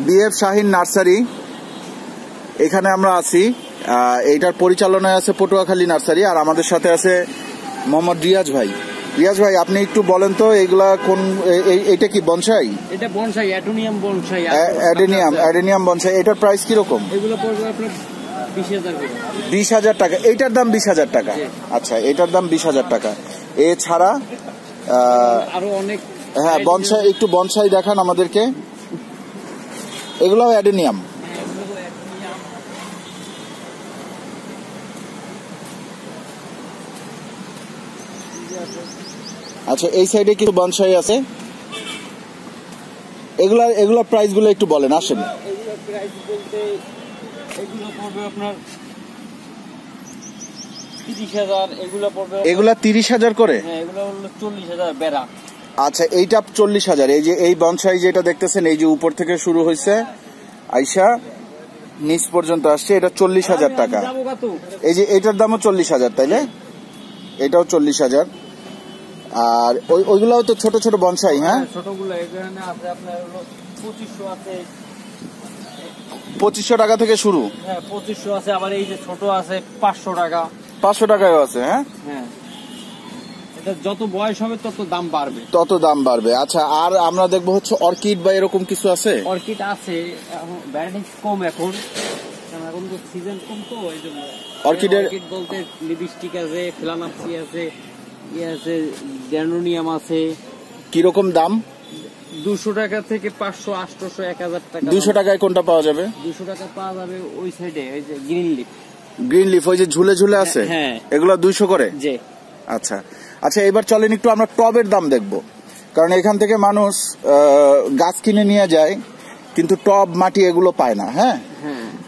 BF Shahin nursery, এখানে আমরা আছি। এইটার পরিচালনায় আছে পটুয়াখালী নার্সারি, আর আমাদের সাথে আছে মোহাম্মদ রিয়াজ ভাই। রিয়াজ ভাই, আপনি একটু বলেন তো এগুলা কোন, এইটা কি বনসাই? এটা bonsai, adenium bonsai. Adenium bonsai. এটার প্রাইস কিরকম? এগুলো পড়বে আপনার 20,000 করে। 20,000 টাকা। এইটার দাম 20,000 টাকা। আচ্ছা, এটার দাম 20,000 টাকা। এছাড়া আরো অনেক, হ্যাঁ বনসাই, একটু বনসাই দেখান আমাদেরকে। এগুলাও অ্যাডেনিয়াম। আচ্ছা, এই সাইডে কিছু বনসাই আছে। এগুলা প্রাইস গুলো একটু বলেন, আসেন। এগুলো প্রাইস বলতে এগুলো পড়বে আপনার 30,000। এগুলো 30,000 করে। হ্যাঁ, এগুলো হলো 40,000 বেড়া। আচ্ছা, এইটা 40,000। এই যে এই বনসাই যেটা দেখতেছেন, এই যে উপর থেকে শুরু হয়েছে আইসা নিচ পর্যন্ত আসছে, এটা 40,000 টাকা। এই যে এটার দামও 40,000, তাই না? এটাও 40,000। আর ওইগুলাও তো ছোট ছোট বনসাই। হ্যাঁ, ছোটগুলো এখানে আছে আপনার হলো 2500 আছে। 2500 টাকা থেকে শুরু। হ্যাঁ, 2500 আছে। আবার এই যে ছোট আছে 500 টাকা। 500 টাকাও আছে। হ্যাঁ, এটা যত বয়স হবে তত দাম বাড়বে, আচ্ছা, আর আমরা দেখবো হচ্ছে অর্কিড বা এরকম কিছু আছে। অর্কিড আছে, ভ্যারাইটিস কম এখন তো সিজন কম, তো এই জন্য। অর্কিড বলতে লিপস্টিক আছে, ফ্লানাপসি আছে, আছে ড্যানোনিয়াম আছে। কিরকম দাম? 200 টাকা থেকে 500, 800, 1000 টাকা। 200 টাকায় কোনটা পাওয়া যাবে? 200 টাকা পাওয়া যাবে ওই সাইডে, ওই যে গ্রিন লিফ, ওই যে ঝুলে ঝুলে আছে। হ্যাঁ, এগুলো 200 করে। জি। আচ্ছা আচ্ছা, এবার চলেন একটু আমরা টবের দাম দেখবো, কারণ এখান থেকে মানুষ গাছ কিনে নিয়ে যায়, কিন্তু টব মাটি এগুলো পায় না। হ্যাঁ,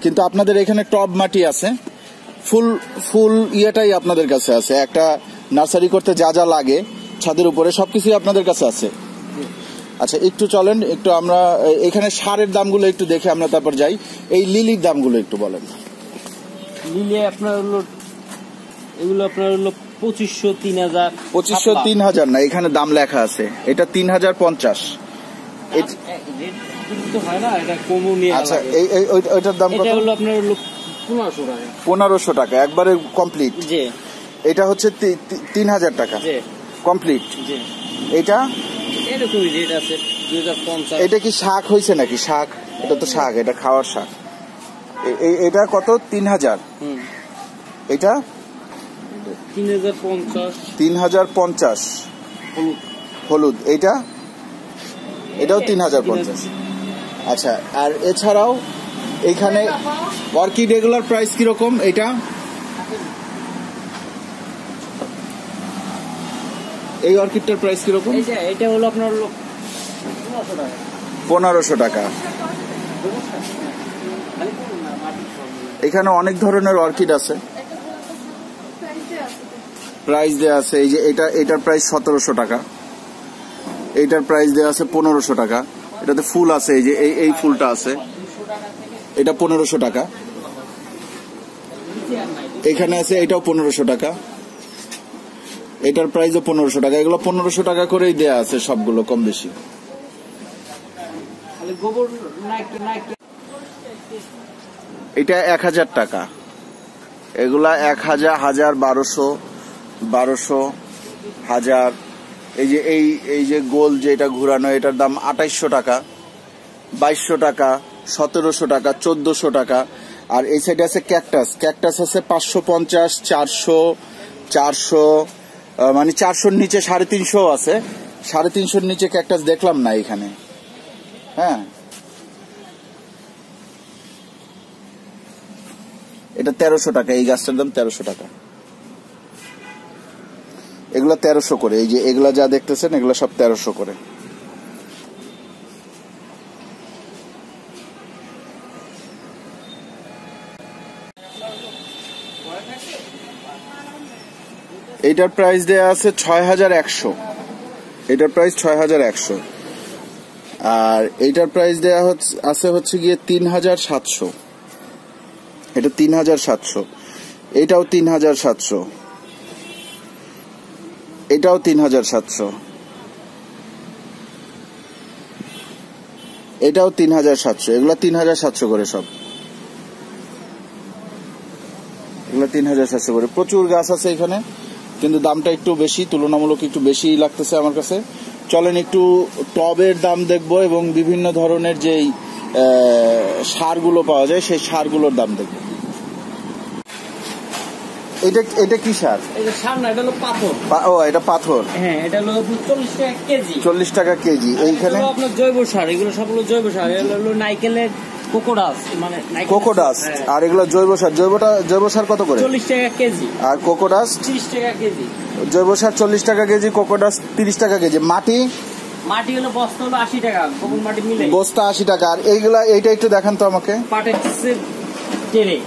কিন্তু আপনাদের এখানে টব মাটি আছে, ফুল ইয়েটাই আপনাদের কাছে আছে। একটা নার্সারি করতে যা যা লাগে ছাদের উপরে সবকিছুই আপনাদের কাছে আছে। আচ্ছা, একটু চলেন, একটু আমরা এখানে সারের দামগুলো একটু দেখে আমরা তারপর যাই। এই লিলির দামগুলো একটু বলেন। লিলি আপনার হলো, এগুলো আপনার হলো 2500, 3000। 2500, 3000 না, এখানে দাম লেখা আছে। এটা 3050। আচ্ছা, ওইটার দাম কত? এটা হলো আপনার হলো 1500 টাকা। 1500 টাকা একবারে কমপ্লিট। জি। এটা হচ্ছে 3000 টাকা কমপ্লিট। জি। এটা এরকমই রেট আছে 2050। এটা কি শাক হয়েছে নাকি? শাক, এটা তো শাক, এটা খাওয়ার শাক। এটা কত? 3000। এটা 3050। 3050 হলুদ। এটাও 3050। আচ্ছা, আর এছাড়াও এখানে অর্কিড এগুলার প্রাইস কিরকম? এটা এই অর্কিডটার প্রাইস কিরকম? এটা হলো আপনার 1500 টাকা। এখানে অনেক ধরনের অর্কিড আছে, প্রাইস দেয়া আছে। এই যে এটার প্রাইস 1700 টাকা, এইটার প্রাইস দেয়া আছে 1500 টাকা। এটাতে ফুল আছে, এই যে এই ফুলটা আছে, এটা 1500 টাকা। এখানে আছে, এটাও 1500 টাকা, এটার প্রাইসও 1500 টাকা। এগুলো 1500 টাকা করেই দেয়া আছে সবগুলো, কম বেশি। এটা 1000 টাকা। এগুলা 1000, 1000, 1200, 1000। এই যে গোল যেটা ঘুরানো, এটার দাম 2800 টাকা, 2200 টাকা, 1700 টাকা, 1400 টাকা। আর এই সাইডে আছে ক্যাকটাস আছে 550, 400, মানে 400-র নিচে 350 আছে। 350-র নিচে ক্যাকটাস দেখলাম না এখানে। হ্যাঁ, এটা 1300 টাকা। এই গাছটার দাম 1300 টাকা। এগুলা 1300 করে। এই যে এগুলা যা দেখতেছেন, এগুলা সব 1300 করে। এইটার প্রাইস দেয়া আছে 6100। এটার প্রাইস 6100। আর এইটার প্রাইস দেয়া হচ্ছে গিয়ে 3700। এটা 3700। এটাও 3700। এটাও 3700। এটাও 3700, এগুলা 3700 করে সব, এগুলা 3700 করে। প্রচুর গাছ আছে এখানে, কিন্তু দামটা একটু বেশি, তুলনামূলক একটু বেশি লাগতেছে আমার কাছে। চলেন একটু টবের দাম দেখবো এবং বিভিন্ন ধরনের যেই সারগুলো পাওয়া যায় সেই সারগুলোর দাম দেখবো। এটা কি সার? এটা সার না, এটা হলো পাথর। ও, এটা পাথর। হ্যাঁ, এটা হলো 40 টাকা কেজি। 40 টাকা কেজি। এইখানে আপনার জৈব সার, এগুলো সব হলো জৈব সার। এগুলো হলো নাইকেলের কোকোডাস, মানে কোকোডাস। আর এগুলো জৈব সার। জৈব সার কত করে? 40 টাকা কেজি। আর কোকোডাস 30 টাকা কেজি। জৈব সার 40 টাকা কেজি, কোকোডাস 30 টাকা কেজি। মাটি হলো বস্তা হলো 80 টাকা, কোকো মাটি মিলে বস্তা 80 টাকা। আর এইটা একটু দেখান তো আমাকে। পাটেক্সের ট্রে,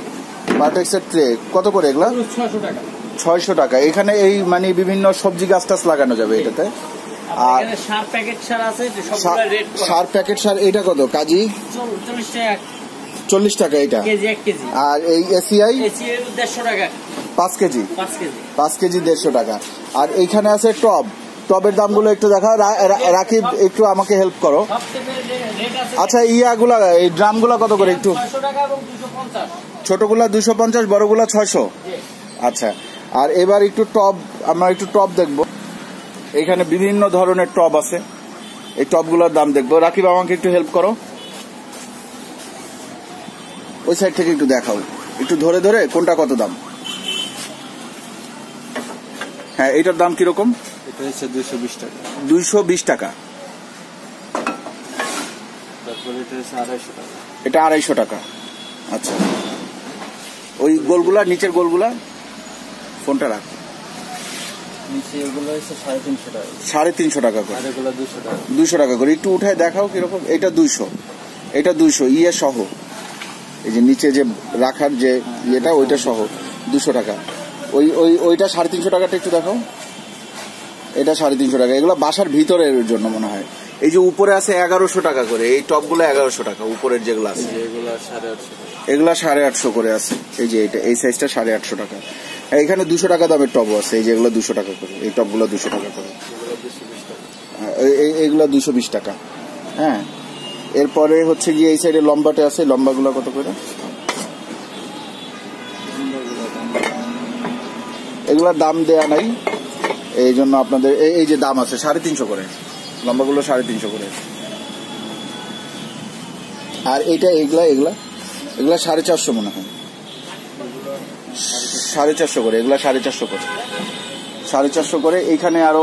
পাটেক্সের ট্রে কত করে? এগুলা 600 টাকা। 600 টাকা। এখানে এই মানে বিভিন্ন সবজি গাছ টাছ লাগানো যাবে এটাতে। আর সার প্যাকেট সার আছে, সবগুলা রেট করা। সার প্যাকেট সার এটা কত কাজি? 40 টাকা। 40 টাকা এটা কেজি, 1 কেজি। আর এই এসিআই 150 টাকা 5 কেজি। 5 কেজি 150 টাকা। আর এইখানে আছে টবের দামগুলো একটু দেখা। রাকিব একটু আমাকে হেল্প করো। আচ্ছা, ইয়াগুলা এই ড্রামগুলা কত করে? একটু 600 টাকা এবং 250। ছোটগুলা 250, বড়গুলা 600। আচ্ছা, আর এবার একটু আমরা একটু টব দেখবো। এখানে বিভিন্ন ধরনের টব আছে, এই টবগুলোর দাম দেখবো। রাকিব আমাকে একটু হেল্প করো, ওই সাইড থেকে একটু দেখাও, একটু ধরে ধরে কোনটা কত দাম। হ্যাঁ, এটার দাম কিরকম? এটা হচ্ছে 220 টাকা। 220 টাকা। তারপরে এটা হচ্ছে 250 টাকা। এটা 250 টাকা। আচ্ছা, ওই গোলগুলা, নিচের গোলগুলা, ফোনটা রাখ। নিচে এগুলো হচ্ছে 350 টাকা। 350 টাকা করে। আর এগুলো 200 টাকা। 200 টাকা করে। একটু উঠায় দেখাও কিরকম। এটা 200, এটা 200 ইয়ে সহ, এই যে নিচে যে রাখার যে ইয়েটা ওইটা সহ 200 টাকা। ওইটা 350 টাকাটা একটু দেখাও। এটা 350 টাকা। এগুলো বাসার ভিতরের জন্য মনে হয়। এই যে উপরে আছে 1100 টাকা করে, এই টপগুলো 1100 টাকা উপরের যেগুলো আছে। এগুলো 850 টাকা। এগুলা 850 করে আছে। এই যে এই সাইজটা 850 টাকা। এখানে 200 টাকা দামের টবও আছে, এই যে এগুলো 200 টাকা করে। এই টপগুলো 200 টাকা করে। এইগুলা 220 টাকা। হ্যাঁ, এরপরে হচ্ছে গিয়ে এই সাইডে লম্বাটে আছে, লম্বাগুলো কত করে? এগুলার দাম দেয়া নাই, এই জন্য আপনাদের এই যে দাম আছে 350 করে, লম্বাগুলো 350 করে। আর এইটা এগুলা 450 মনে হয়, 450 করে। এগুলা 450 করে, 450 করে। এইখানে আরো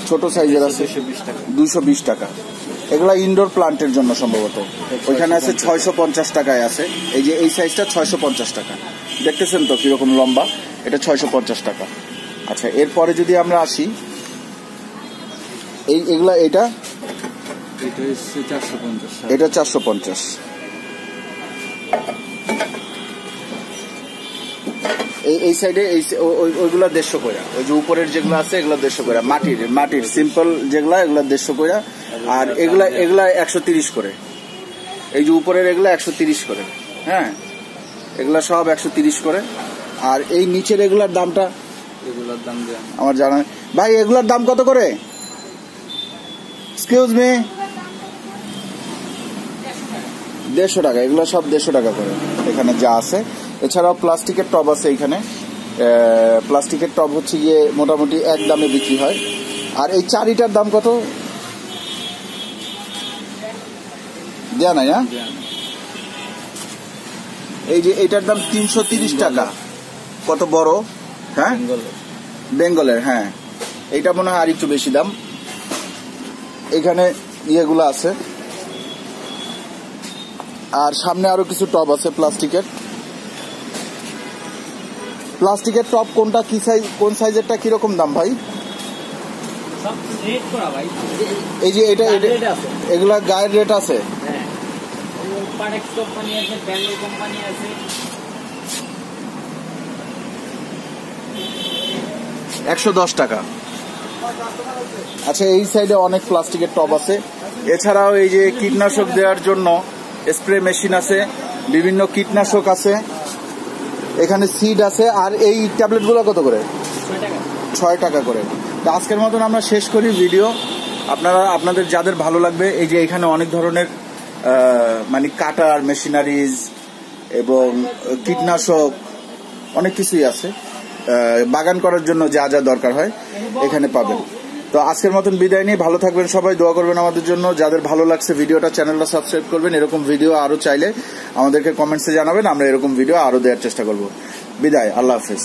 ছোট সাইজের আছে 220 টাকা। এগুলা ইনডোর প্লান্টের জন্য সম্ভবত। ওইখানে আছে 650 টাকায় আছে। এই যে এই সাইজটা 650 টাকা। দেখতেছেন তো কিরকম লম্বা, এটা 650 টাকা। আচ্ছা, এরপরে যদি আমরা আসি, এগুলা এটা হচ্ছে 450। এটা 450। এই সাইডে ওইগুলা 150 করে। ওই যে উপরের যেগুলো আছে এগুলো 150 করে। মাটির সিম্পল যেগুলা, এগুলা 150 করে। আর এগুলা 130 করে। এই যে উপরের এগুলা 130 করে। হ্যাঁ, এগুলা সব 130 করে। আর এই নিচের এগুলার দামটা, এগুলোর দাম আমার জানা ভাই। এগুলার দাম কত করে? এক্সকিউজ মি, 150 টাকা। এগুলো সব 150 টাকা করে এখানে যা আছে। এছাড়াও প্লাস্টিকের টব আছে এখানে। প্লাস্টিকের টব হচ্ছে গিয়ে মোটামুটি এক দামে বিক্রি হয়। আর এই চারিটার দাম কত দেয়া নাই? হ্যাঁ, এই যে এইটার দাম 330 টাকা। কত বড়? হ্যাঁ, বেঙ্গলের। হ্যাঁ, এইটা মনে হয় আর একটু বেশি দাম। এখানে ইয়েগুলো আছে। আর সামনে আরো কিছু টব আছে প্লাস্টিকের টব। কোনটা কি সাইজ, কোন সাইজেরটা কিরকম দাম ভাই? এই যে এটা এগুলা গায়ের রেট আছে। 110 টাকা। আচ্ছা, এই সাইডে অনেক প্লাস্টিকের টব আছে। এছাড়াও এই যে কীটনাশক দেওয়ার জন্য স্প্রে মেশিন আছে, বিভিন্ন কীটনাশক আছে, এখানে সিড আছে। আর এই ট্যাবলেটগুলো কত করে? 6 টাকা করে। তো আজকের মতন আমরা শেষ করি ভিডিও। আপনাদের যাদের ভালো লাগবে, এই যে এখানে অনেক ধরনের মানে কাটার মেশিনারিজ এবং কীটনাশক অনেক কিছুই আছে। বাগান করার জন্য যা যা দরকার হয় এখানে পাবেন। তো আজকের মতন বিদায় নিয়ে ভালো থাকবেন সবাই, দোয়া করবেন আমাদের জন্য। যাদের ভালো লাগছে ভিডিওটা, চ্যানেলটা সাবস্ক্রাইব করবেন। এরকম ভিডিও আরো চাইলে আমাদেরকে কমেন্টসে জানাবেন, আমরা এরকম ভিডিও আরো দেওয়ার চেষ্টা করব। বিদায়, আল্লাহ হাফেজ।